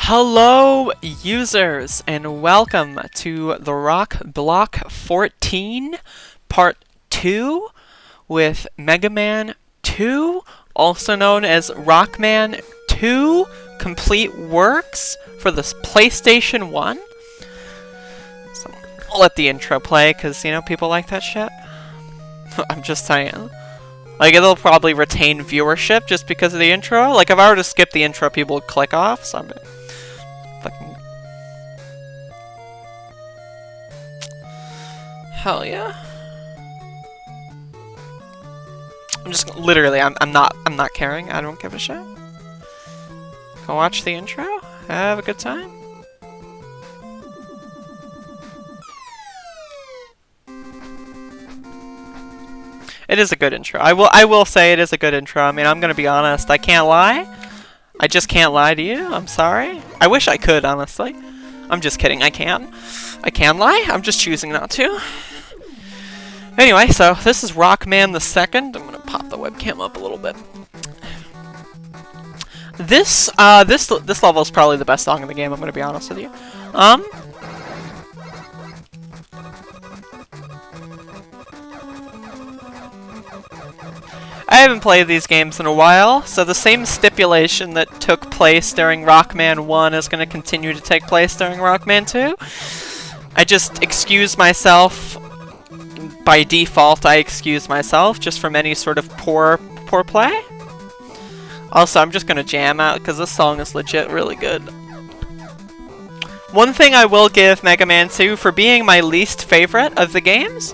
Hello, users, and welcome to the Rock Block 14 Part 2 with Mega Man 2, also known as Rockman 2 Complete Works for the PlayStation 1. So I'll let the intro play because, you know, people like that shit. I'm just saying. Like, it'll probably retain viewership just because of the intro. Like, if I were to skip the intro, people would click off, so I'm fucking... Hell yeah. I'm just, literally, I'm not caring. I don't give a shit. Go watch the intro. Have a good time. It is a good intro. I will say it is a good intro. I mean, I'm gonna be honest. I can't lie. I just can't lie to you. I'm sorry. I wish I could, honestly. I'm just kidding. I can. I can lie. I'm just choosing not to. Anyway, so this is Rockman the Second. I'm gonna pop the webcam up a little bit. This level is probably the best song in the game. I'm gonna be honest with you. I haven't played these games in a while, so the same stipulation that took place during Rockman 1 is going to continue to take place during Rockman 2. I just excuse myself. By default, I excuse myself just from any sort of poor play. Also, I'm just going to jam out because this song is legit really good. One thing I will give Mega Man 2 for being my least favorite of the games,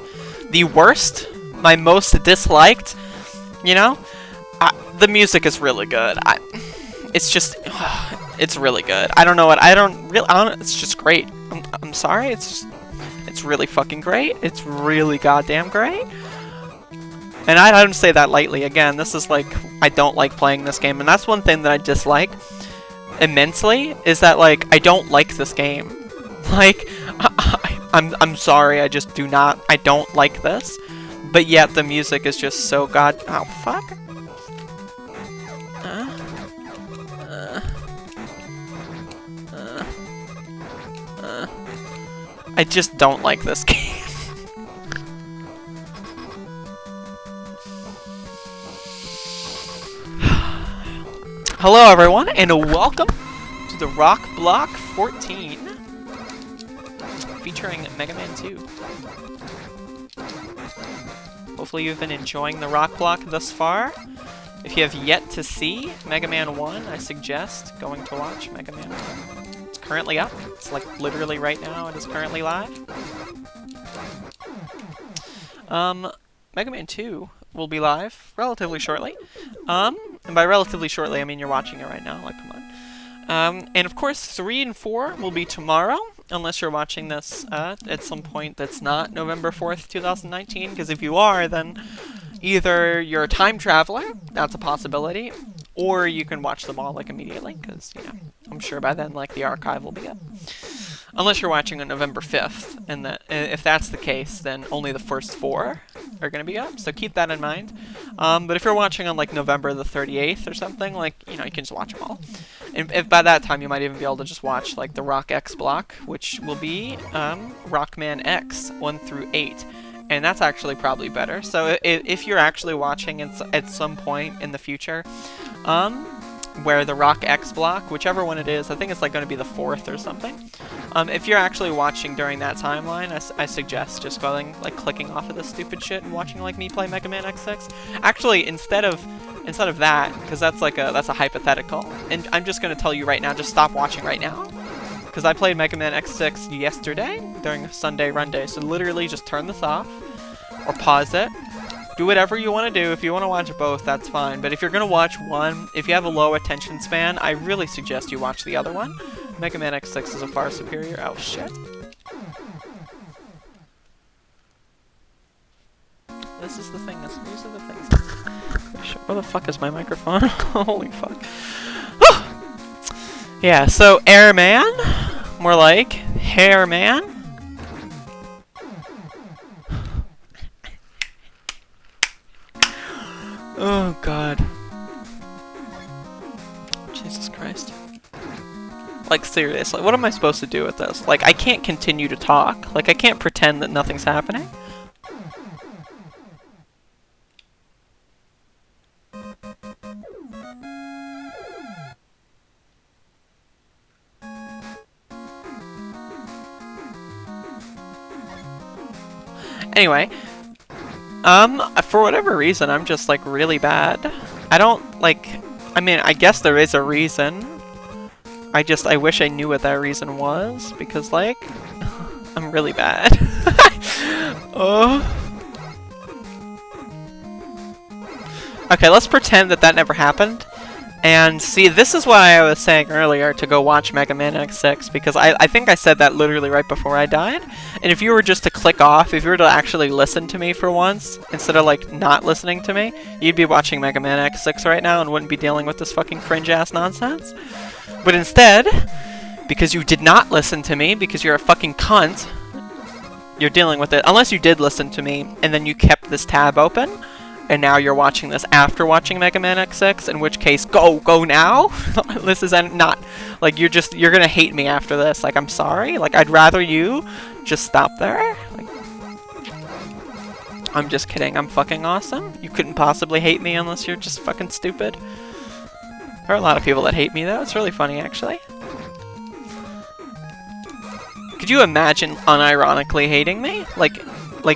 the worst, my most disliked, you know, the music is really good. It's just, it's really good. I don't know what, it's just great. I'm sorry, it's really fucking great. It's really goddamn great. And I don't say that lightly. Again, this is like, I don't like playing this game, and that's one thing that I dislike immensely, is that, like, I don't like this game. Like, I'm sorry, I just do not, I don't like this. But yet the music is just so oh fuck. I just don't like this game. Hello everyone, and welcome to the Rock Block 14 featuring Mega Man 2. Hopefully you've been enjoying the Rock Block thus far. If you have yet to see Mega Man 1, I suggest going to watch Mega Man 1. It's currently up. It's like literally right now. It is currently live. Mega Man 2 will be live relatively shortly. And by relatively shortly, I mean you're watching it right now. Like, come on. And of course, 3 and 4 will be tomorrow. Unless you're watching this at some point that's not November 4th, 2019, because if you are, then either you're a time traveler, that's a possibility, or you can watch them all, like, immediately, because, you know, I'm sure by then, like, the archive will be up. Unless you're watching on November 5th, and if that's the case, then only the first 4 are going to be up, so keep that in mind. But if you're watching on, like, November the 38th or something, like, you know, you can just watch them all. And if by that time, you might even be able to just watch, like, the Rock X block, which will be Rockman X 1 through 8. And that's actually probably better. So if you're actually watching at some point in the future, where the Rock X block, whichever one it is, I think it's like going to be the 4th or something. If you're actually watching during that timeline, I suggest just going, like, clicking off of this stupid shit and watching, like, me play Mega Man X6. Actually, instead of that, because that's a hypothetical, and I'm just going to tell you right now, just stop watching right now. Because I played Mega Man X6 yesterday during Sunday Run Day, so literally just turn this off or pause it. Do whatever you want to do. If you want to watch both, that's fine. But if you're going to watch one, if you have a low attention span, I really suggest you watch the other one. Mega Man X6 is a far superior. Oh, shit. This is the thing. These are the things. Where the fuck is my microphone? Holy fuck. Yeah, so Airman. More like Hairman. Oh, God. Jesus Christ. Like, seriously, what am I supposed to do with this? Like, I can't continue to talk. Like, I can't pretend that nothing's happening. Anyway, for whatever reason, I'm just, like, really bad. I don't, like, I mean, I guess there is a reason. I wish I knew what that reason was, because, like, I'm really bad. Oh. Okay, let's pretend that that never happened. And see, this is why I was saying earlier to go watch Mega Man X6, because I think I said that literally right before I died. And if you were just to click off, if you were to actually listen to me for once, instead of, like, not listening to me, you'd be watching Mega Man X6 right now and wouldn't be dealing with this fucking cringe-ass nonsense. But instead, because you did not listen to me, because you're a fucking cunt, you're dealing with it. Unless you did listen to me, and then you kept this tab open, and now you're watching this after watching Mega Man X6, in which case, go now! This is not, like, you're gonna hate me after this. Like, I'm sorry. Like, I'd rather you just stop there. Like, I'm just kidding. I'm fucking awesome. You couldn't possibly hate me unless you're just fucking stupid. There are a lot of people that hate me, though. It's really funny, actually. Could you imagine unironically hating me? Like,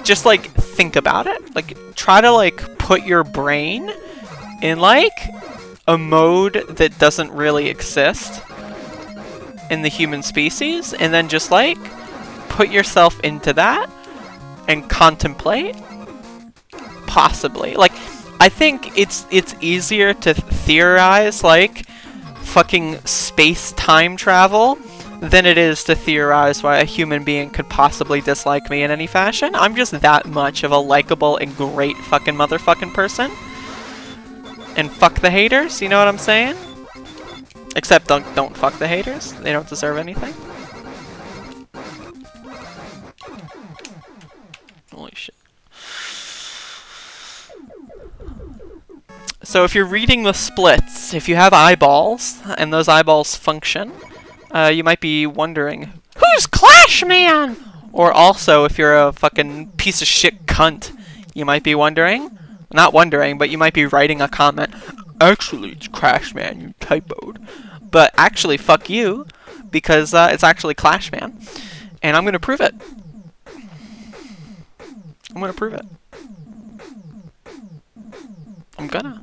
just, like, think about it. Like, try to, like, put your brain in, like, a mode that doesn't really exist in the human species, and then just, like, put yourself into that and contemplate. Possibly. Like, I think it's easier to theorize, like, fucking space-time travel than it is to theorize why a human being could possibly dislike me in any fashion. I'm just that much of a likable and great fucking motherfucking person. And fuck the haters, you know what I'm saying? Except don't fuck the haters. They don't deserve anything. Holy shit. So if you're reading the splits, if you have eyeballs, and those eyeballs function, you might be wondering, who's Clash Man? Or also, if you're a fucking piece of shit cunt, you might be wondering, not wondering, but you might be writing a comment, actually, it's Clash Man, you typoed. But actually, fuck you, because it's actually Clash Man. And I'm gonna prove it. I'm gonna prove it. I'm gonna.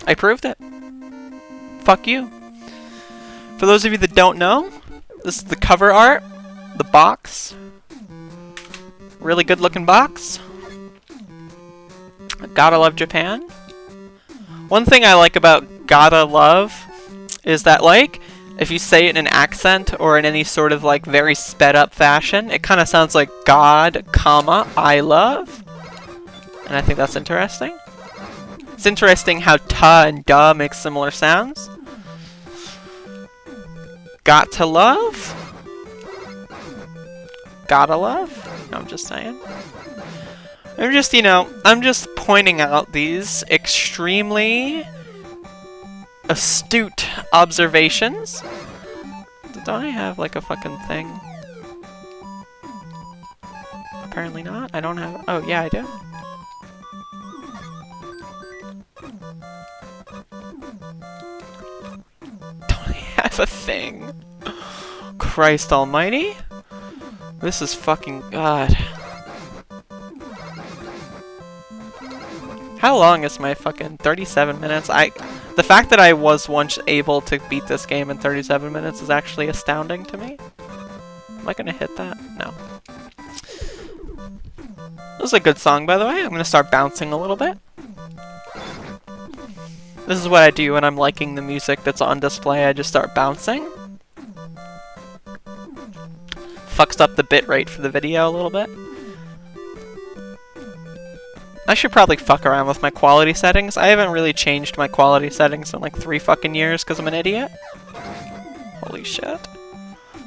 I proved it. Fuck you. For those of you that don't know, this is the cover art, the box. Really good looking box. Gotta love Japan. One thing I like about gotta love is that, like, if you say it in an accent or in any sort of, like, very sped up fashion, it kind of sounds like God, comma, I love. And I think that's interesting. It's interesting how ta and da make similar sounds. Got to love? Gotta love? No, I'm just saying. I'm just, you know, I'm just pointing out these extremely astute observations. Don't I have, like, a fucking thing? Apparently not. I don't have... Oh, yeah, I do. Don't I have a thing? Christ almighty. This is fucking... God. How long is my fucking 37 minutes? The fact that I was once able to beat this game in 37 minutes is actually astounding to me. Am I gonna hit that? No. This is a good song, by the way. I'm gonna start bouncing a little bit. This is what I do when I'm liking the music that's on display. I just start bouncing. Fucks up the bitrate for the video a little bit. I should probably fuck around with my quality settings. I haven't really changed my quality settings in like 3 fucking years because I'm an idiot. Holy shit.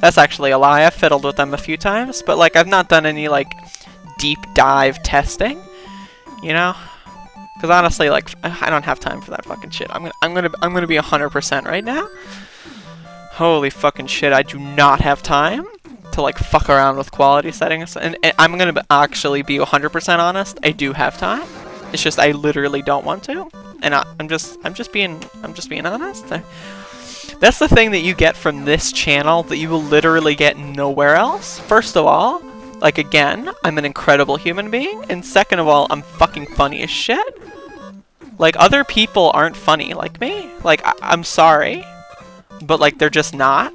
That's actually a lie. I've fiddled with them a few times, but like I've not done any like deep dive testing, you know? Because honestly, like, I don't have time for that fucking shit. I'm gonna be 100% right now. Holy fucking shit, I do not have time to, like, fuck around with quality settings. And I'm gonna actually be 100% honest. I do have time. It's just I literally don't want to. And I'm just being honest. That's the thing that you get from this channel that you will literally get nowhere else. First of all, like, again, I'm an incredible human being. And second of all, I'm fucking funny as shit. Like, other people aren't funny like me. Like, I'm sorry. But, like, they're just not.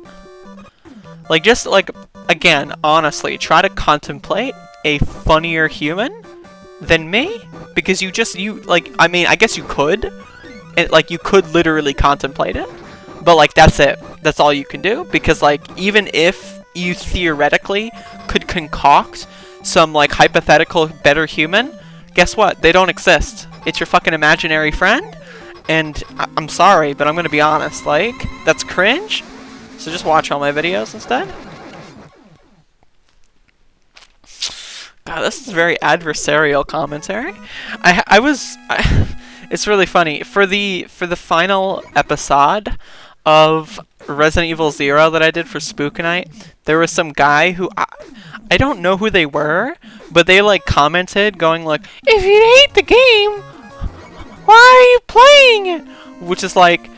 Like, just, like, again, honestly, try to contemplate a funnier human than me. Because like, I mean, I guess you could. Like, you could literally contemplate it. But, like, that's it. That's all you can do. Because, like, even if you theoretically could concoct some, like, hypothetical better human, guess what? They don't exist. It's your fucking imaginary friend. And I'm sorry, but I'm gonna be honest. Like, that's cringe. So just watch all my videos instead. God, this is very adversarial commentary. It's really funny. For the final episode of Resident Evil 0 that I did for Spook Night, there was some guy who I don't know who they were, but they, like, commented going like, "If you hate the game, why are you playing it?" Which is like,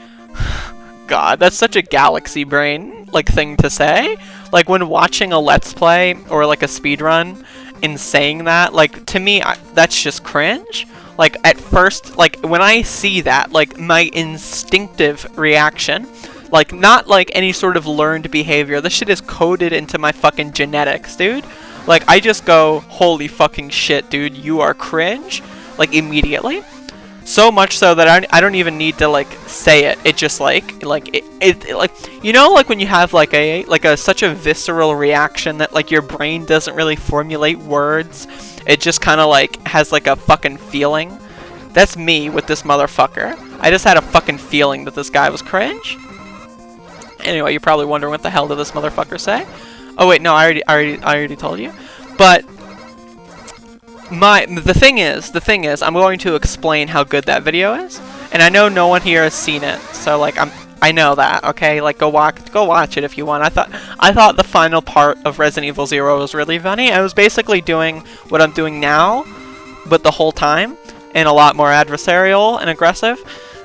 God, that's such a galaxy brain, like, thing to say. Like, when watching a Let's Play or, like, a speedrun and saying that, like, to me, that's just cringe. Like, at first, like, when I see that, like, my instinctive reaction, like, not, like, any sort of learned behavior. This shit is coded into my fucking genetics, dude. Like, I just go, holy fucking shit, dude, you are cringe. Like, immediately. So much so that I don't even need to, like, say it. It just, like, you know, like, when you have, like, such a visceral reaction that, like, your brain doesn't really formulate words. It just kind of, like, has, like, a fucking feeling. That's me with this motherfucker. I just had a fucking feeling that this guy was cringe. Anyway, you're probably wondering what the hell did this motherfucker say? Oh wait, no, I already told you. But the thing is, I'm going to explain how good that video is, and I know no one here has seen it, so, like, I know that, okay? Like, go watch it if you want. I thought the final part of Resident Evil 0 was really funny. I was basically doing what I'm doing now, but the whole time, and a lot more adversarial and aggressive.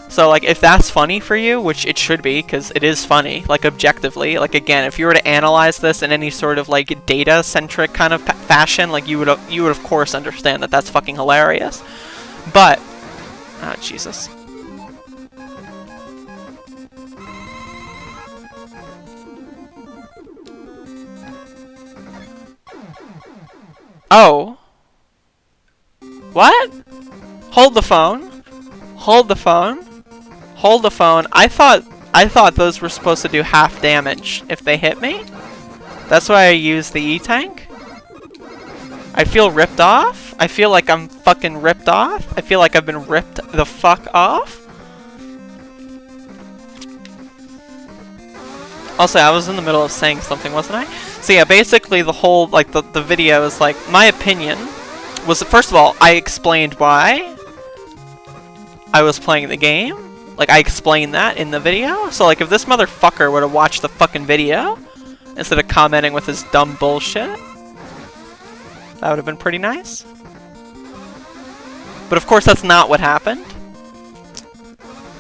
So, like, if that's funny for you, which it should be, because it is funny, like, objectively, like, again, if you were to analyze this in any sort of, like, data-centric kind of fashion, like, you would of course understand that that's fucking hilarious. But, oh, Jesus. Oh. What? Hold the phone. Hold the phone. Hold the phone. I thought those were supposed to do half damage if they hit me. That's why I use the E-Tank. I feel ripped off. I feel like I'm fucking ripped off. I feel like I've been ripped the fuck off. Also, I was in the middle of saying something, wasn't I? So yeah, basically the whole, like, the video is, like, my opinion was, first of all, I explained why I was playing the game. Like, I explained that in the video. So, like, if this motherfucker would have watched the fucking video instead of commenting with his dumb bullshit, that would have been pretty nice. But, of course, that's not what happened.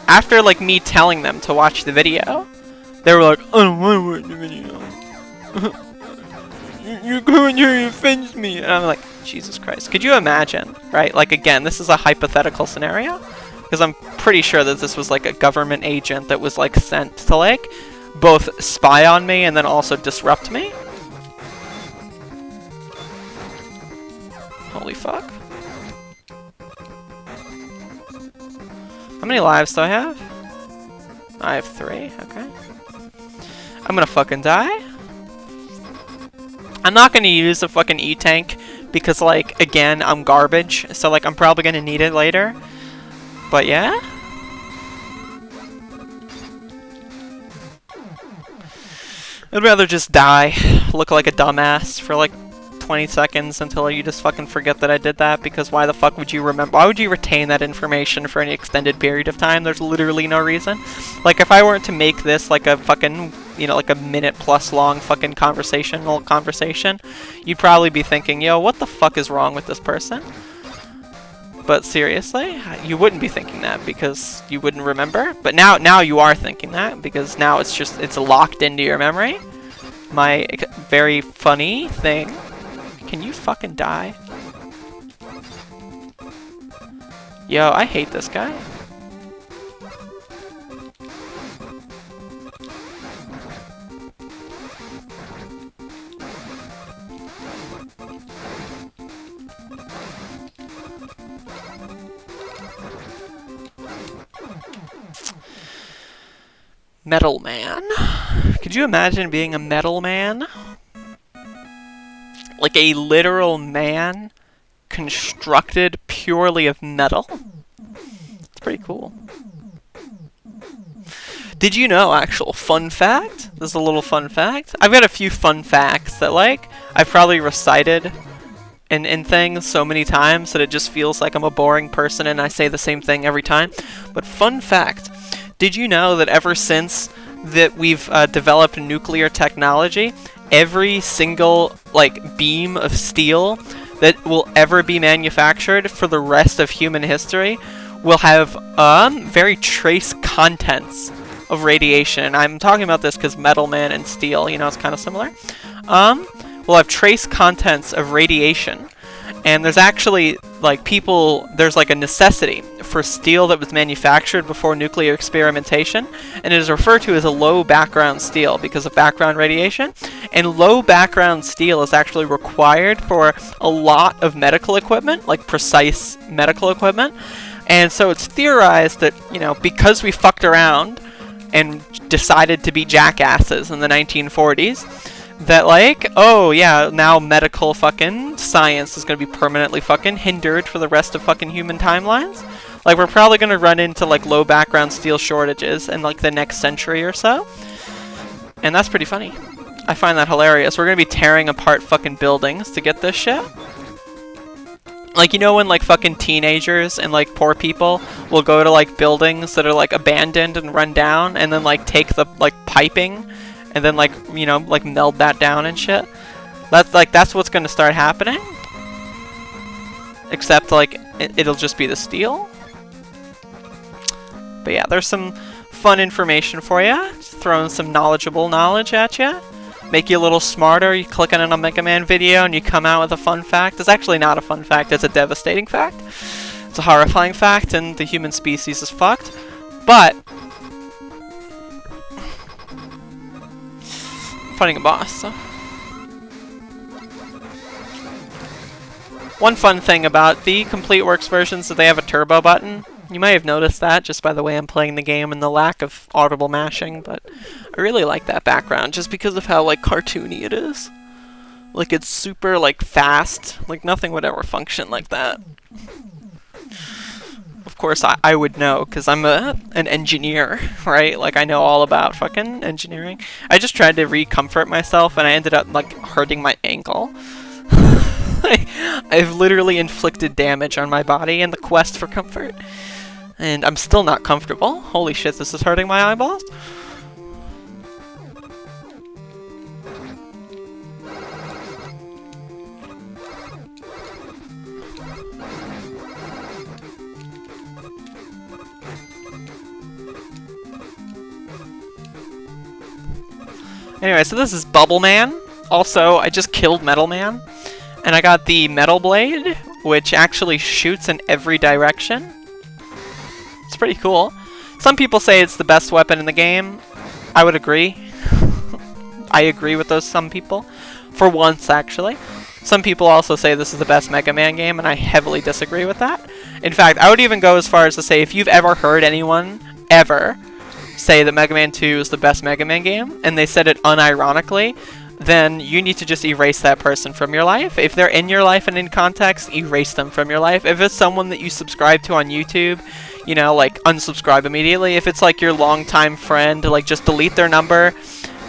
After, like, me telling them to watch the video, they were like, "I don't want to watch the video. You're going here and offends me." And I'm like, Jesus Christ. Could you imagine, right? Like, again, this is a hypothetical scenario. Because I'm pretty sure that this was, like, a government agent that was, like, sent to, like, both spy on me and then also disrupt me. Holy fuck. How many lives do I have? I have 3, okay. I'm gonna fucking die. I'm not gonna use the fucking E-Tank because, like, again, I'm garbage. So, like, I'm probably gonna need it later. But yeah? I'd rather just die, look like a dumbass for like 20 seconds until you just fucking forget that I did that, because why the fuck would you remember? Why would you retain that information for any extended period of time? There's literally no reason. Like, if I weren't to make this like a fucking, you know, like a minute plus long fucking conversation, you'd probably be thinking, yo, what the fuck is wrong with this person? But seriously, you wouldn't be thinking that because you wouldn't remember. But now you are thinking that because now it's locked into your memory. My very funny thing. Can you fucking die? Yo, I hate this guy. Metal Man. Could you imagine being a metal man? Like a literal man constructed purely of metal? It's pretty cool. Did you know, actual fun fact? This is a little fun fact. I've got a few fun facts that, like, I've probably recited in things so many times that it just feels like I'm a boring person and I say the same thing every time. But fun fact. Did you know that ever since that we've developed nuclear technology, every single like beam of steel that will ever be manufactured for the rest of human history will have very trace contents of radiation? I'm talking about this because Metal Man and steel, you know, it's kind of similar. Will have trace contents of radiation. And there's actually, like, there's like a necessity for steel that was manufactured before nuclear experimentation, and it is referred to as a low background steel because of background radiation. And low background steel is actually required for a lot of medical equipment, like precise medical equipment. And so it's theorized that, you know, because we fucked around and decided to be jackasses in the 1940s, that, like, oh yeah, now medical fucking science is gonna be permanently fucking hindered for the rest of fucking human timelines. Like, we're probably gonna run into, like, low background steel shortages in, like, the next century or so. And that's pretty funny. I find that hilarious. We're gonna be tearing apart fucking buildings to get this shit. Like, you know when, like, fucking teenagers and, like, poor people will go to, like, buildings that are, like, abandoned and run down and then, like, take the, like, piping and then, like, you know, like, meld that down and shit? That's what's gonna start happening. Except, like, it'll just be the steel. But yeah, there's some fun information for you. Throwing some knowledgeable knowledge at you. Make you a little smarter. You click on a Mega Man video and you come out with a fun fact. It's actually not a fun fact, it's a devastating fact. It's a horrifying fact, and the human species is fucked. But fighting a boss. So. One fun thing about the Complete Works versions is they have a turbo button. You may have noticed that just by the way I'm playing the game and the lack of audible mashing, but I really like that background just because of how, like, cartoony it is. Like, it's super, like, fast. Like, nothing would ever function like that. Of course, I would know, because I'm an engineer, right? Like, I know all about fucking engineering. I just tried to re-comfort myself, and I ended up, like, hurting my ankle. I've literally inflicted damage on my body in the quest for comfort. And I'm still not comfortable. Holy shit, this is hurting my eyeballs. Anyway, so this is Bubble Man. Also, I just killed Metal Man. And I got the Metal Blade, which actually shoots in every direction. It's pretty cool. Some people say it's the best weapon in the game. I would agree. I agree with those some people. For once, actually. Some people also say this is the best Mega Man game, and I heavily disagree with that. In fact, I would even go as far as to say if you've ever heard anyone, ever, say that Mega Man 2 is the best Mega Man game, and they said it unironically, then you need to just erase that person from your life. If they're in your life and in context, erase them from your life. If it's someone that you subscribe to on YouTube, you know, like, unsubscribe immediately. If it's, like, your longtime friend, like, just delete their number,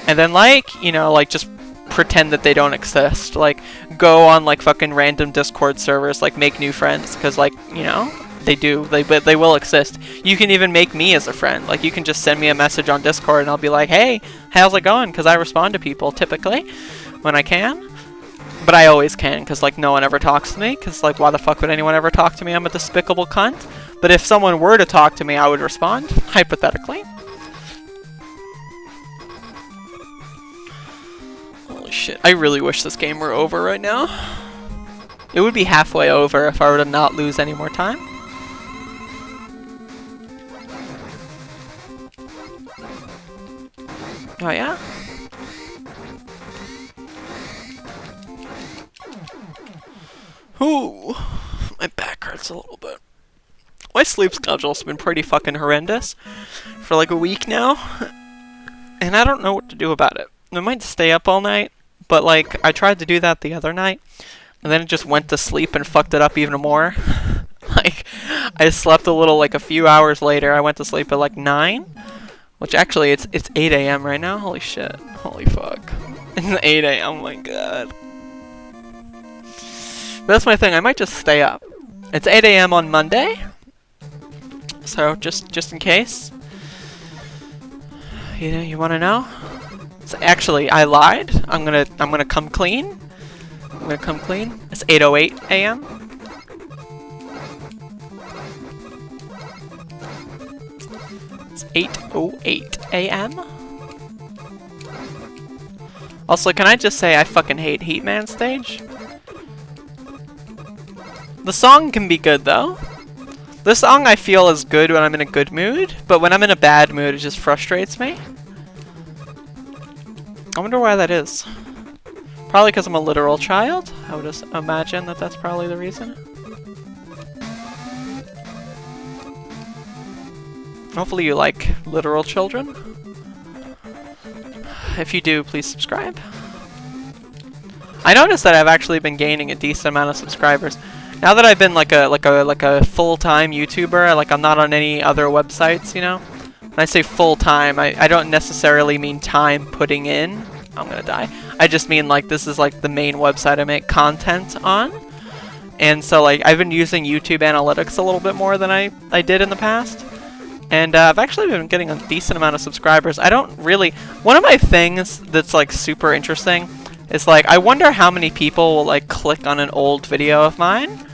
and then, like, you know, like, just pretend that they don't exist. Like, go on, like, fucking random Discord servers, like, make new friends, because, like, you know, they do. They will exist. You can even make me as a friend. Like, you can just send me a message on Discord, and I'll be like, hey, how's it going? Because I respond to people, typically, when I can. But I always can, because, like, no one ever talks to me, because, like, why the fuck would anyone ever talk to me? I'm a despicable cunt. But if someone were to talk to me, I would respond, hypothetically. Holy shit, I really wish this game were over right now. It would be halfway over if I were to not lose any more time. Oh yeah? Ooh, my back hurts a little bit. My sleep schedule's been pretty fucking horrendous for like a week now, and I don't know what to do about it. I might stay up all night, but like I tried to do that the other night, and then it just went to sleep and fucked it up even more. Like, I slept a little, like a few hours later. I went to sleep at like 9, which actually it's 8 a.m. right now. Holy shit. Holy fuck. It's 8 a.m. Oh my god. But that's my thing. I might just stay up. It's 8 a.m. on Monday. So just in case. You want to know? So actually, I lied. I'm gonna come clean. I'm gonna come clean. It's 8:08 a.m. It's 8:08 a.m. Also, can I just say I fucking hate Heatman stage? The song can be good though. The song I feel is good when I'm in a good mood, but when I'm in a bad mood, it just frustrates me. I wonder why that is. Probably because I'm a literal child. I would just imagine that that's probably the reason. Hopefully you like literal children. If you do, please subscribe. I noticed that I've actually been gaining a decent amount of subscribers. Now that I've been like a full-time YouTuber, like I'm not on any other websites, you know? When I say full-time, I don't necessarily mean time putting in. I'm gonna die. I just mean like this is like the main website I make content on. And so like I've been using YouTube Analytics a little bit more than I did in the past. And I've actually been getting a decent amount of subscribers. I don't really... One of my things that's like super interesting is like I wonder how many people will like click on an old video of mine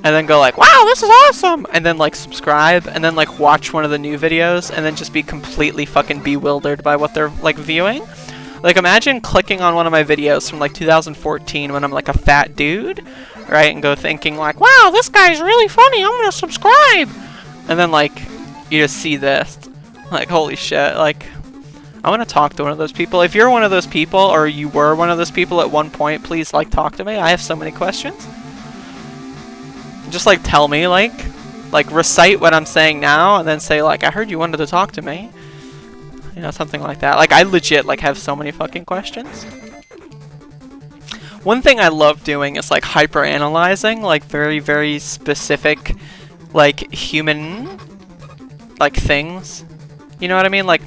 and then go like, wow, this is awesome, and then like subscribe and then like watch one of the new videos and then just be completely fucking bewildered by what they're like viewing. Like imagine clicking on one of my videos from like 2014 when I'm like a fat dude, right, and go thinking like, wow, this guy's really funny, I'm gonna subscribe, and then like you just see this, like holy shit, like I want to talk to one of those people. If you're one of those people, or you were one of those people at one point, please like talk to me. I have so many questions. Just like tell me, like recite what I'm saying now, and then say like, I heard you wanted to talk to me. You know, something like that. Like I legit like have so many fucking questions. One thing I love doing is like hyper analyzing like very, very specific like human like things. You know what I mean? Like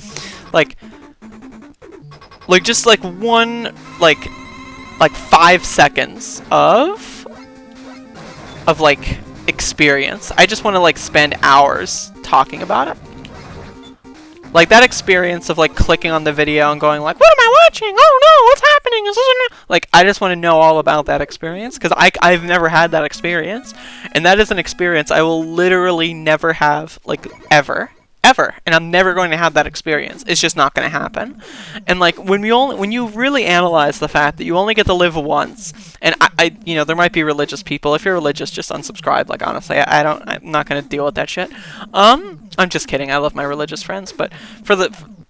just like one like 5 seconds of like experience. I just want to like spend hours talking about it. Like that experience of like clicking on the video and going like, what am I watching? Oh no, what's happening? Is this like, I just want to know all about that experience because I've never had that experience, and that is an experience I will literally never have, like ever, and I'm never going to have that experience. It's just not going to happen. And like when you really analyze the fact that you only get to live once, and I you know, there might be religious people. If you're religious, just unsubscribe. Like honestly, I'm not going to deal with that shit. I'm just kidding. I love my religious friends, but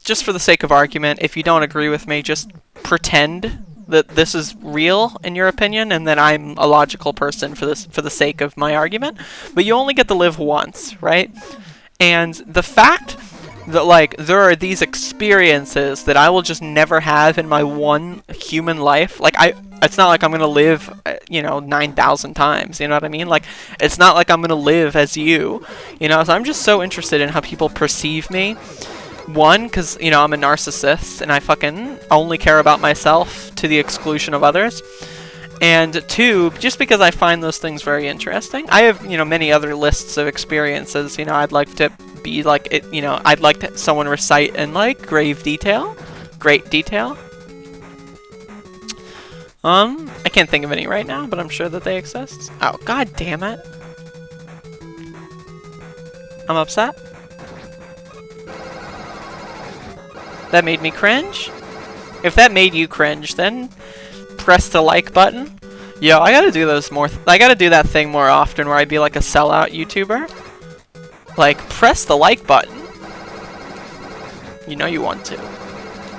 just for the sake of argument, if you don't agree with me, just pretend that this is real in your opinion, and that I'm a logical person for the sake of my argument. But you only get to live once, right? And the fact that like there are these experiences that I will just never have in my one human life, like it's not like I'm gonna live, you know, 9,000 times. You know what I mean? Like it's not like I'm gonna live as you. You know, so I'm just so interested in how people perceive me One, because, you know, I'm a narcissist, and I fucking only care about myself to the exclusion of others. And two, just because I find those things very interesting. I have, you know, many other lists of experiences. You know, I'd like to be like, it, you know, I'd like to someone recite in, like, great detail. I can't think of any right now, but I'm sure that they exist. Oh, god damn it. I'm upset. That made me cringe. If that made you cringe, then press the like button. Yo, I gotta do those more. I gotta do that thing more often where I be like a sellout YouTuber. Like, press the like button. You know you want to.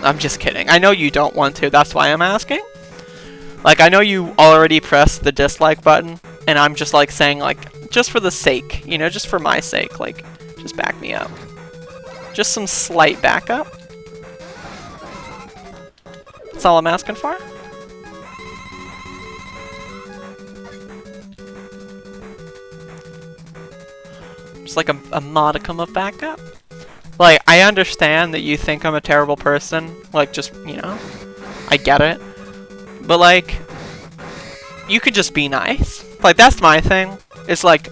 I'm just kidding. I know you don't want to. That's why I'm asking. Like, I know you already pressed the dislike button, and I'm just like saying, like, just for the sake, you know, just for my sake, like, just back me up. Just some slight backup. That's all I'm asking for. Just like a modicum of backup. Like, I understand that you think I'm a terrible person. Like, just, you know, I get it. But, like, you could just be nice. Like, that's my thing. It's like,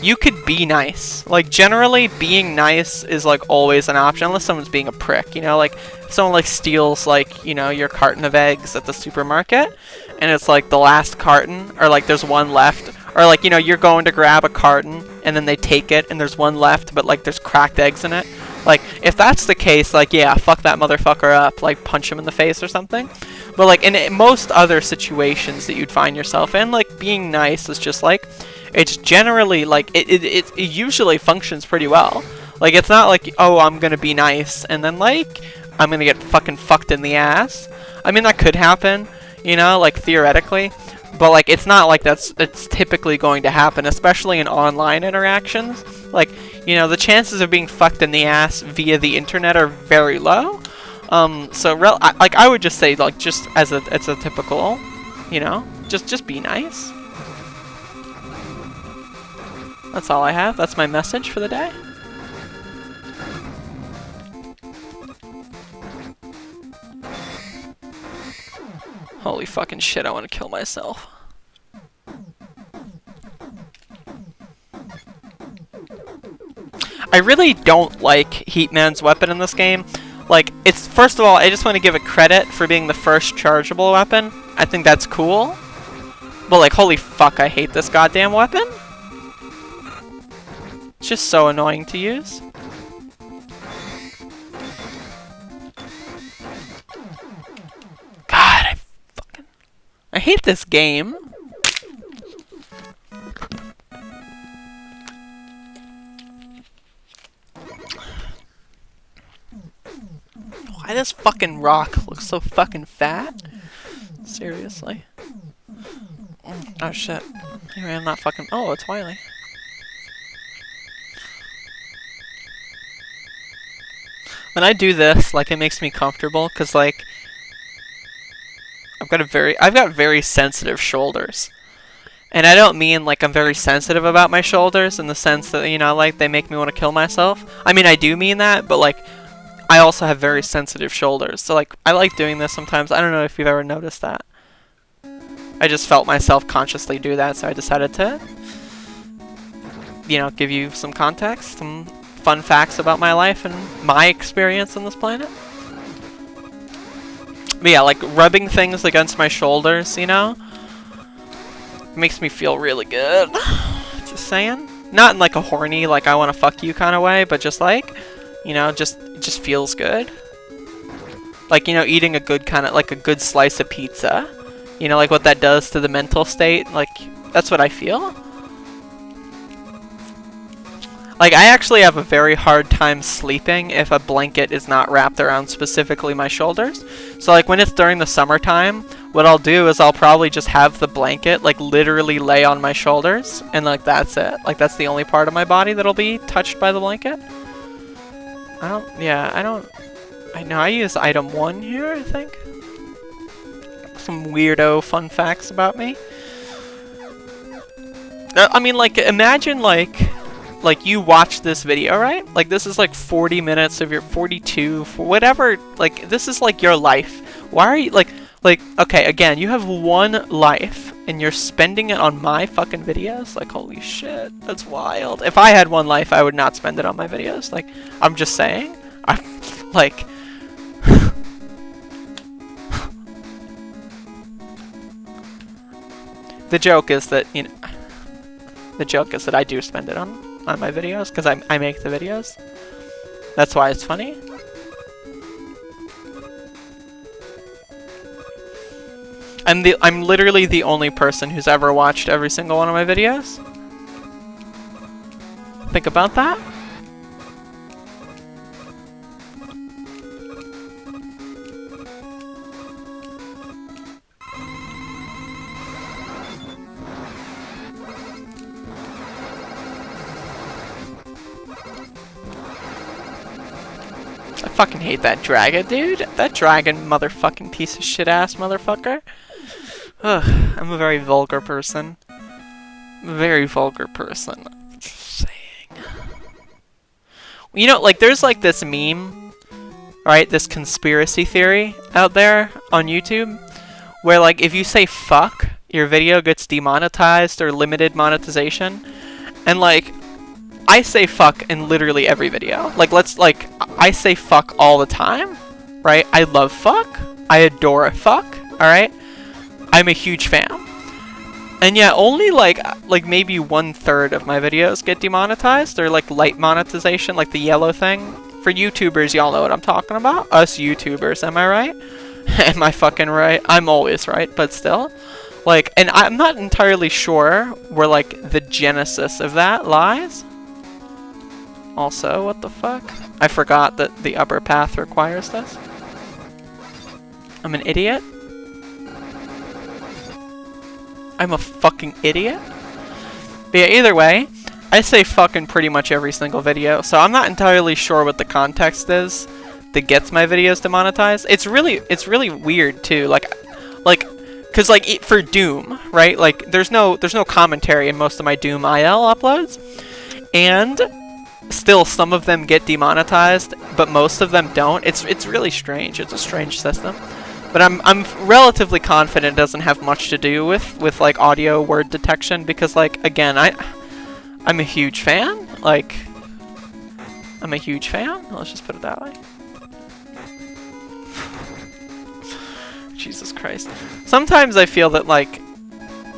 you could be nice. Like, generally, being nice is, like, always an option. Unless someone's being a prick, you know? Like, if someone, like, steals, like, you know, your carton of eggs at the supermarket, and it's, like, the last carton, or, like, there's one left. Or, like, you know, you're going to grab a carton, and then they take it, and there's one left, but, like, there's cracked eggs in it. Like, if that's the case, like, yeah, fuck that motherfucker up. Like, punch him in the face or something. But, like, in most other situations that you'd find yourself in, like, being nice is just, like, it's generally, like, it usually functions pretty well. Like, it's not like, oh, I'm gonna be nice, and then, like, I'm gonna get fucking fucked in the ass. I mean, that could happen, you know, like, theoretically. But, like, it's not like it's typically going to happen, especially in online interactions. Like, you know, the chances of being fucked in the ass via the internet are very low. Like, I would just say, like, just as it's a typical, you know, just be nice. That's all I have. That's my message for the day. Holy fucking shit, I want to kill myself. I really don't like Heatman's weapon in this game. Like, it's, first of all, I just want to give it credit for being the first chargeable weapon. I think that's cool. But, like, holy fuck, I hate this goddamn weapon. It's just so annoying to use. God, I hate this game. Why does fucking rock look so fucking fat? Seriously. Oh shit. Here I am not fucking. Oh, it's Wiley. When I do this, like, it makes me comfortable, cause like I've got very sensitive shoulders. And I don't mean like I'm very sensitive about my shoulders in the sense that, you know, like they make me want to kill myself. I mean, I do mean that, but like I also have very sensitive shoulders. So like I like doing this sometimes. I don't know if you've ever noticed that. I just felt myself consciously do that, so I decided to, you know, give you some context, some fun facts about my life and my experience on this planet. But yeah, like rubbing things against my shoulders, you know, makes me feel really good. Just saying. Not in like a horny, like I want to fuck you kind of way, but just like, you know, it just feels good. Like, you know, eating a good kind of, like a good slice of pizza. You know, like what that does to the mental state. Like, that's what I feel. Like, I actually have a very hard time sleeping if a blanket is not wrapped around specifically my shoulders. So, like, when it's during the summertime, what I'll do is I'll probably just have the blanket, like, literally lay on my shoulders. And, like, that's it. Like, that's the only part of my body that'll be touched by the blanket. I know I use item 1 here, I think. Some weirdo fun facts about me. I mean, like, imagine, like, like, you watch this video, right? Like, this is like 40 minutes of your 42, whatever. Like, this is like your life. Why are you, like, okay, again, you have one life, and you're spending it on my fucking videos? Like, holy shit, that's wild. If I had one life, I would not spend it on my videos. Like, I'm just saying. I'm, like... The joke is that, you know... The joke is that I do spend it on my videos, because I make the videos. That's why it's funny. I'm literally the only person who's ever watched every single one of my videos. Think about that. I fucking hate that dragon, dude. That dragon motherfucking piece of shit ass motherfucker. Ugh, I'm a very vulgar person. Very vulgar person. Just saying. You know, like, there's like this meme, right? This conspiracy theory out there on YouTube, where like, if you say fuck, your video gets demonetized or limited monetization. And like, I say fuck in literally every video. Like, I say fuck all the time, right? I love fuck. I adore fuck, alright? I'm a huge fan. And yeah, only like maybe 1/3 of my videos get demonetized, or like light monetization, like the yellow thing. For YouTubers, y'all know what I'm talking about. Us YouTubers, am I right? Am I fucking right? I'm always right, but still. Like, and I'm not entirely sure where like the genesis of that lies. Also, what the fuck? I forgot that the upper path requires this. I'm an idiot. I'm a fucking idiot. But yeah, either way, I say fucking pretty much every single video, so I'm not entirely sure what the context is that gets my videos demonetized. It's really weird too. Like, cause like for Doom, right? Like, there's no commentary in most of my Doom IL uploads, and still some of them get demonetized, but most of them don't. It's really strange. It's a strange system. But I'm relatively confident it doesn't have much to do with like audio word detection, because like, again, I'm a huge fan. Like, I'm a huge fan. Let's just put it that way. Jesus Christ. Sometimes I feel that like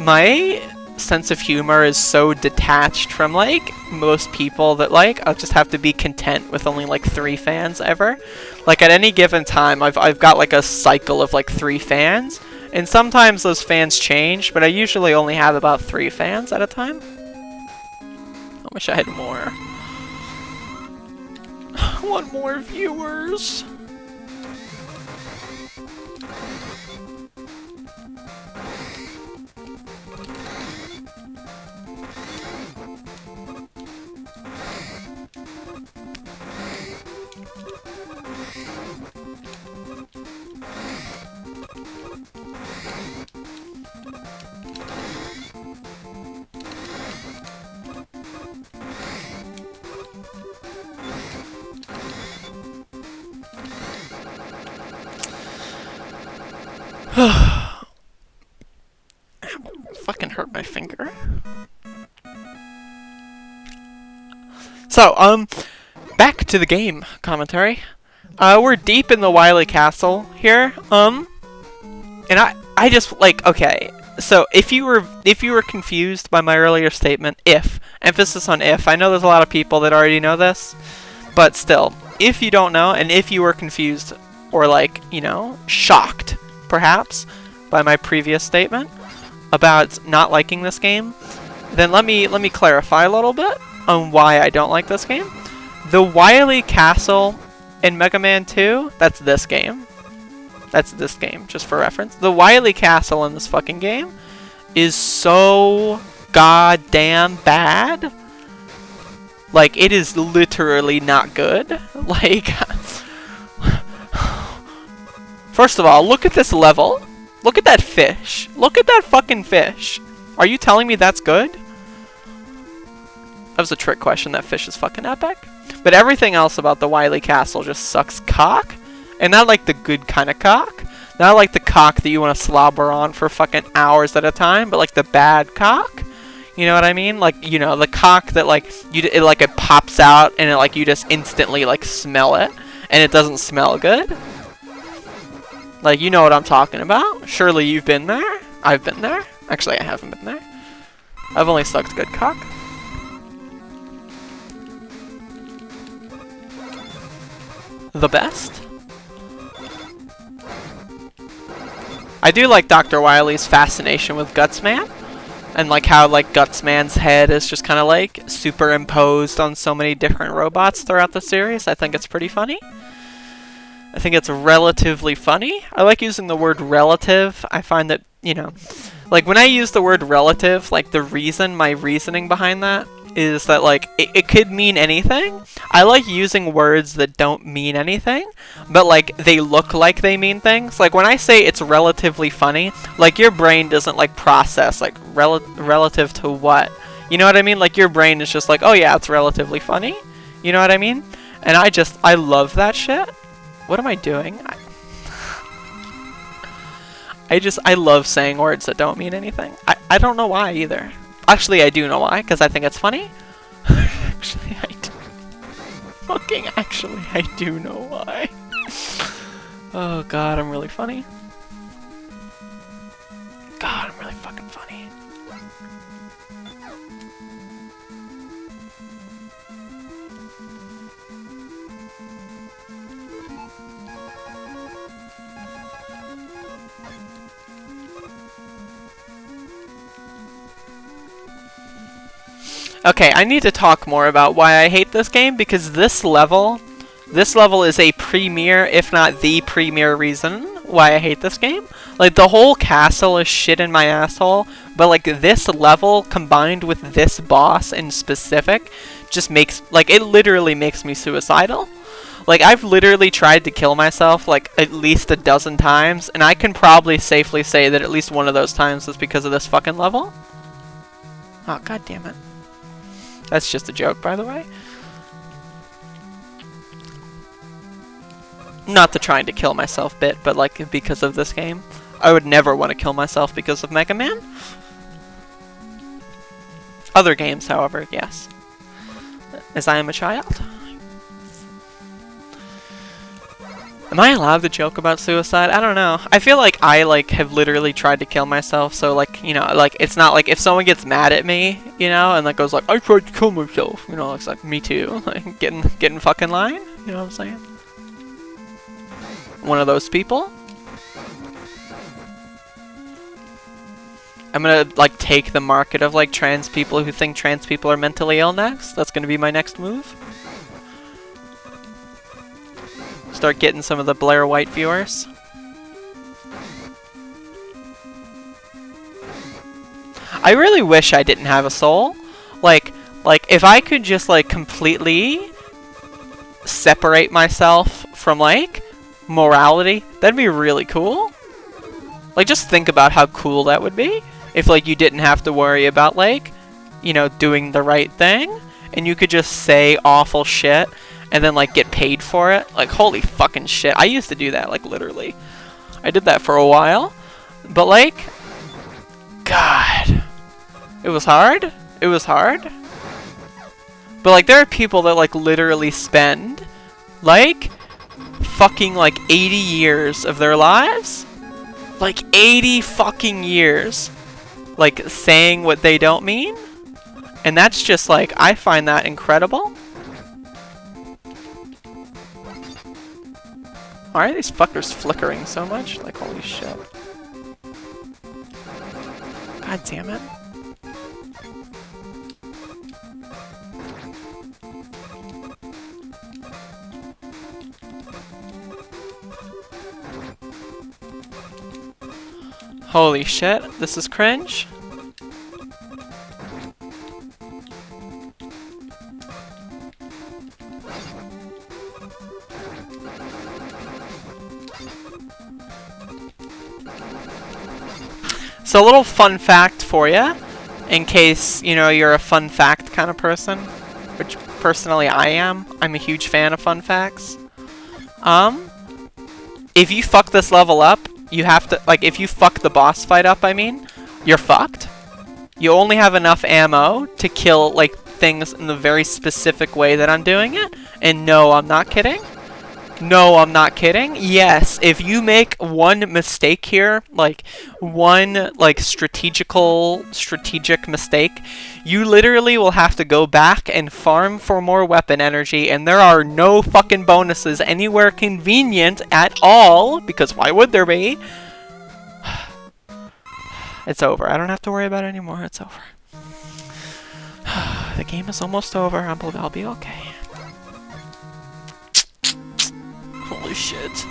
my sense of humor is so detached from like most people that like I'll just have to be content with only like 3 fans ever. Like, at any given time, I've got like a cycle of like 3 fans, and sometimes those fans change, but I usually only have about 3 fans at a time. I wish I had more. I want more viewers. Fucking hurt my finger. So, back to the game commentary. We're deep in the Wily Castle here. And I just like, okay. So if you were confused by my earlier statement, emphasis on if. I know there's a lot of people that already know this, but still, if you don't know, and if you were confused or like, you know, shocked perhaps by my previous statement about not liking this game, then let me clarify a little bit on why I don't like this game. The Wily Castle in Mega Man 2, that's this game. That's this game, just for reference. The Wily Castle in this fucking game is so goddamn bad. Like, it is literally not good. Like, first of all, look at this level. Look at that fish. Look at that fucking fish. Are you telling me that's good? That was a trick question. That fish is fucking epic. But everything else about the Wily Castle just sucks cock. And not like the good kind of cock. Not like the cock that you want to slobber on for fucking hours at a time, but like the bad cock. You know what I mean? Like, you know, the cock that like it pops out and it like you just instantly like smell it and it doesn't smell good. Like, you know what I'm talking about? Surely you've been there. I've been there. Actually, I haven't been there. I've only sucked good cock. The best. I do like Dr. Wily's fascination with Gutsman. And like how like Gutsman's head is just kind of like superimposed on so many different robots throughout the series. I think it's pretty funny. I think it's relatively funny. I like using the word relative. I find that, you know, like when I use the word relative, like my reasoning behind that is that like it could mean anything. I like using words that don't mean anything, but like they look like they mean things. Like when I say it's relatively funny, like your brain doesn't like process like relative to what. You know what I mean? Like your brain is just like, oh yeah, it's relatively funny. You know what I mean? And I love that shit. What am I doing? I love saying words that don't mean anything. I don't know why either. Actually, I do know why, because I think it's funny. Actually, I do. Actually, I do know why. Oh god, I'm really funny. God, I'm really fucking funny. Okay, I need to talk more about why I hate this game, because this level is a premier, if not the premier reason why I hate this game. Like, the whole castle is shit in my asshole, but like this level combined with this boss in specific just makes, like, it literally makes me suicidal. Like, I've literally tried to kill myself like at least a dozen times, and I can probably safely say that at least one of those times was because of this fucking level. Oh, god damn it. That's just a joke, by the way. Not the trying to kill myself bit, but like because of this game. I would never want to kill myself because of Mega Man. Other games, however, yes. As I am a child. Am I allowed to joke about suicide? I don't know. I feel like I have literally tried to kill myself, so like, you know, like it's not like if someone gets mad at me, you know, and like goes like, I tried to kill myself, you know, it's like me too. Like getting fucking line, you know what I'm saying? One of those people. I'm gonna like take the market of like trans people who think trans people are mentally ill next. That's gonna be my next move. Start getting some of the Blair White viewers. I really wish I didn't have a soul. Like if I could just like completely separate myself from like morality, that'd be really cool. Like just think about how cool that would be if like you didn't have to worry about like, you know, doing the right thing and you could just say awful shit and then like get paid for it. Like holy fucking shit. I used to do that like literally. I did that for a while. But like god. It was hard. It was hard. But like there are people that like literally spend like fucking like 80 years of their lives. Like 80 fucking years like saying what they don't mean. And that's just like, I find that incredible. Why are these fuckers flickering so much? Like, holy shit. God damn it. Holy shit, this is cringe. So a little fun fact for you, in case, you know, you're a fun fact kind kind of person, which personally I am. I'm a huge fan of fun facts. If you fuck this level up, you have to, like, if you fuck the boss fight up, I mean, you're fucked. You only have enough ammo to kill, like, things in the very specific way that I'm doing it. And no, I'm not kidding. No, I'm not kidding. Yes, if you make one mistake here, like, one, like, strategic mistake, you literally will have to go back and farm for more weapon energy, and there are no fucking bonuses anywhere convenient at all, because why would there be? It's over. I don't have to worry about it anymore. It's over. The game is almost over. I'll be okay. Holy shit.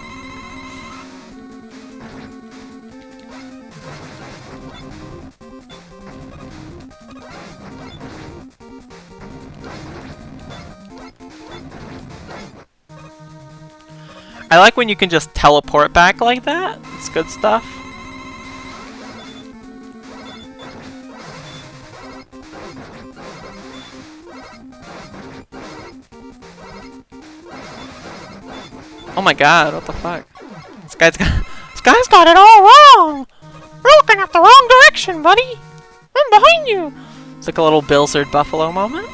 I like when you can just teleport back like that. It's good stuff. Oh my god, what the fuck? This guy's got it all wrong! You're looking at the wrong direction, buddy! I'm behind you! It's like a little Bilzard Buffalo moment.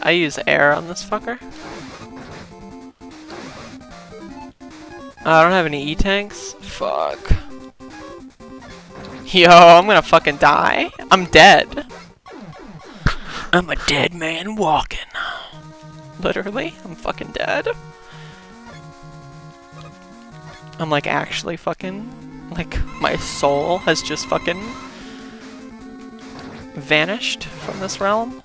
I use air on this fucker. I don't have any E-tanks? Fuck. Yo, I'm gonna fucking die. I'm dead. I'm a dead man walking. Literally, I'm fucking dead. I'm like actually fucking, like my soul has just fucking vanished from this realm.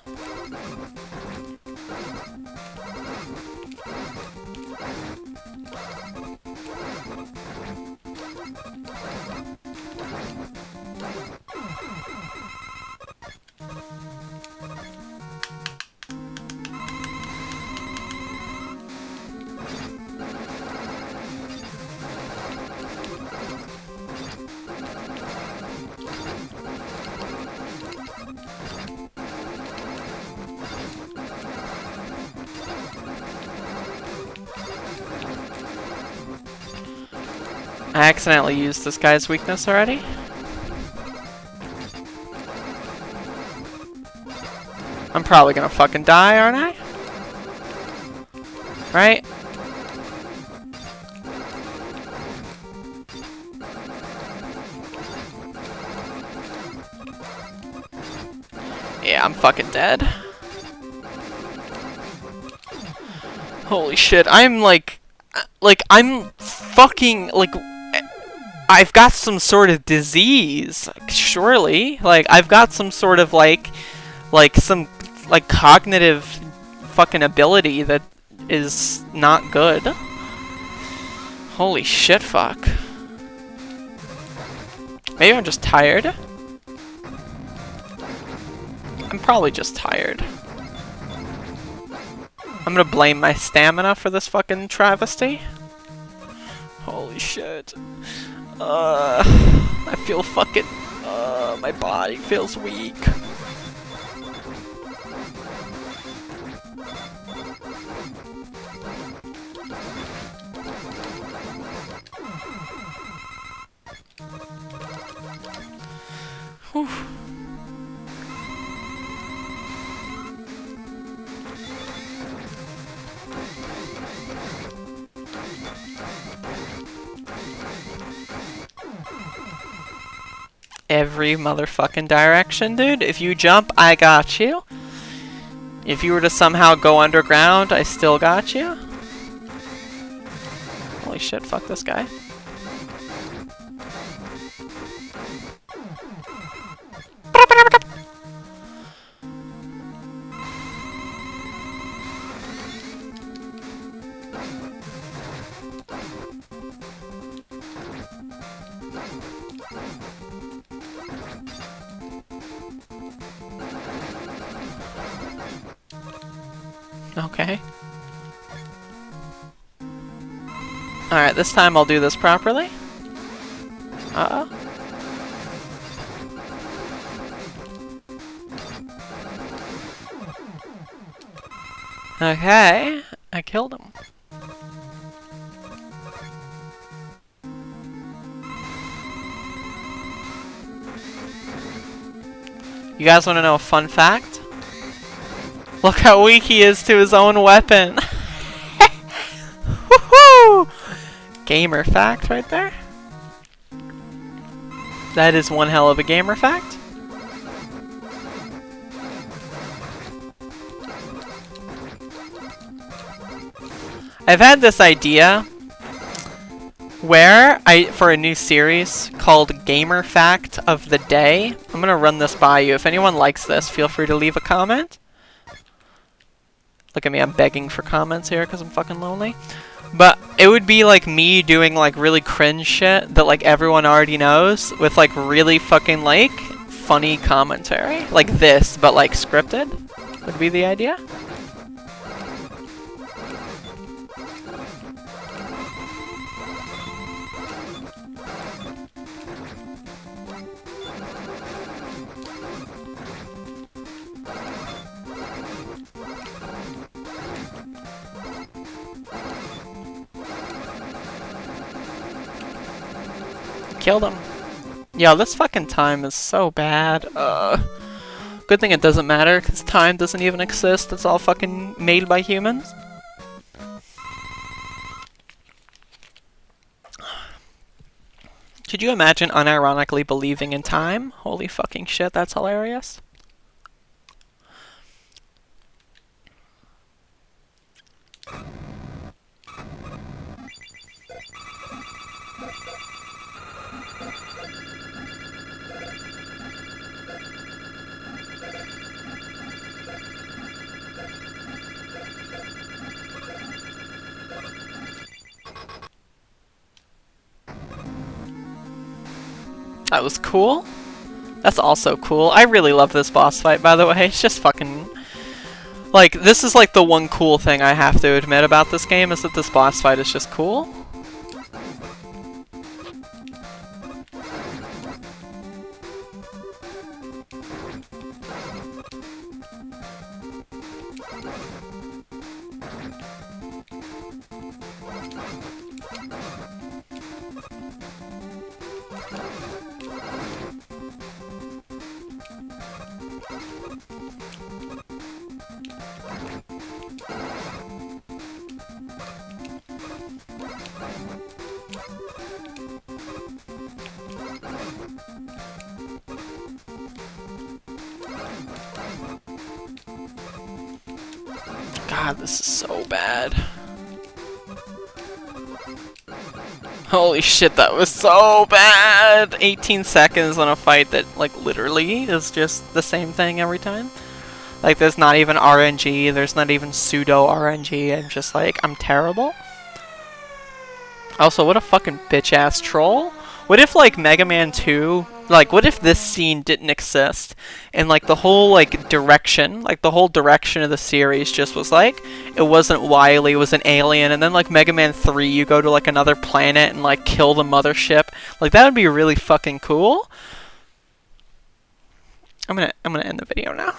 I accidentally used this guy's weakness already. I'm probably gonna fucking die, aren't I? Right? Yeah, I'm fucking dead. Holy shit, I'm like I'm fucking, like, I've got some sort of disease, like, surely. Like, I've got some sort of, like some, like, cognitive fucking ability that is not good. Holy shit, fuck. Maybe I'm just tired. I'm probably just tired. I'm gonna blame my stamina for this fucking travesty. Holy shit. I feel fucking, my body feels weak. Whew. Every motherfucking direction, dude. If you jump, I got you. If you were to somehow go underground, I still got you. Holy shit, fuck this guy. Okay. Alright, this time I'll do this properly. Uh-oh. Okay, I killed him. You guys want to know a fun fact? Look how weak he is to his own weapon. Woohoo! Gamer fact right there. That is one hell of a gamer fact. I've had this idea where for a new series called Gamer Fact of the Day. I'm gonna run this by you. If anyone likes this, feel free to leave a comment. Look at me, I'm begging for comments here because I'm fucking lonely. But it would be like me doing like really cringe shit that like everyone already knows with like really fucking like funny commentary. Like this, but like scripted would be the idea. Killed him. Yo, this fucking time is so bad. Good thing it doesn't matter, because time doesn't even exist. It's all fucking made by humans. Could you imagine unironically believing in time? Holy fucking shit, that's hilarious. That was cool. That's also cool. I really love this boss fight, by the way. It's just fucking... Like, this is like the one cool thing I have to admit about this game, is that this boss fight is just cool. God, this is so bad. Holy shit, that was so bad! 18 seconds on a fight that, like, literally is just the same thing every time. Like, there's not even RNG, there's not even pseudo RNG, I'm just like, I'm terrible. Also, what a fucking bitch-ass troll. What if, like, Mega Man 2, like, what if this scene didn't exist, and, like, the whole, like, direction of the series just was, like, it wasn't Wily, it was an alien, and then, like, Mega Man 3, you go to, like, another planet and, like, kill the mothership. Like, that would be really fucking cool. I'm gonna end the video now.